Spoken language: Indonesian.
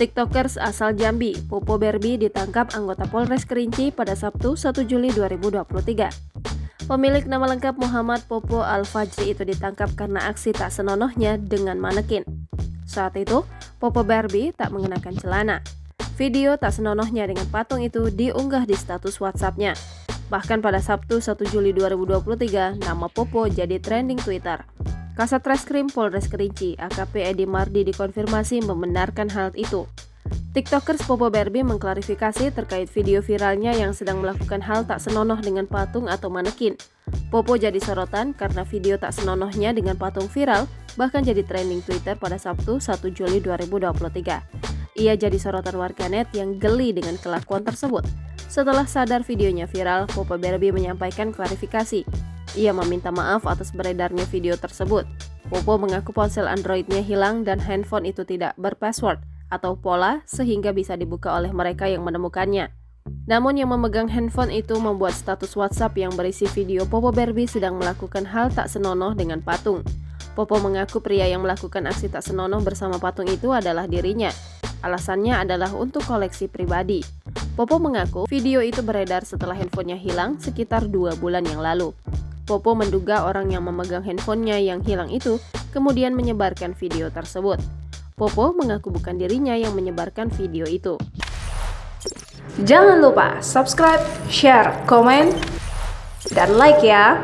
TikTokers asal Jambi, Popo Barbie ditangkap anggota Polres Kerinci pada Sabtu 1 Juli 2023. Pemilik nama lengkap Muhammad Popo Al-Fajri itu ditangkap karena aksi tak senonohnya dengan manekin. Saat itu, Popo Barbie tak mengenakan celana. Video tak senonohnya dengan patung itu diunggah di status WhatsApp-nya. Bahkan pada Sabtu 1 Juli 2023, nama Popo jadi trending Twitter. Kasat Reskrim Polres Kerinci, AKP Edi Mardi dikonfirmasi membenarkan hal itu. TikTokers Popo Barbie mengklarifikasi terkait video viralnya yang sedang melakukan hal tak senonoh dengan patung atau manekin. Popo jadi sorotan karena video tak senonohnya dengan patung viral bahkan jadi trending Twitter pada Sabtu 1 Juli 2023. Ia jadi sorotan warganet yang geli dengan kelakuan tersebut. Setelah sadar videonya viral, Popo Barbie menyampaikan klarifikasi. Ia meminta maaf atas beredarnya video tersebut. Popo mengaku ponsel Android-nya hilang dan handphone itu tidak berpassword atau pola sehingga bisa dibuka oleh mereka yang menemukannya. Namun yang memegang handphone itu membuat status WhatsApp yang berisi video Popo Barbie sedang melakukan hal tak senonoh dengan patung. Popo mengaku pria yang melakukan aksi tak senonoh bersama patung itu adalah dirinya. Alasannya adalah untuk koleksi pribadi. Popo mengaku video itu beredar setelah handphonenya hilang sekitar 2 bulan yang lalu. Popo menduga orang yang memegang handphonenya yang hilang itu kemudian menyebarkan video tersebut. Popo mengaku bukan dirinya yang menyebarkan video itu. Jangan lupa subscribe, share, komen, dan like ya!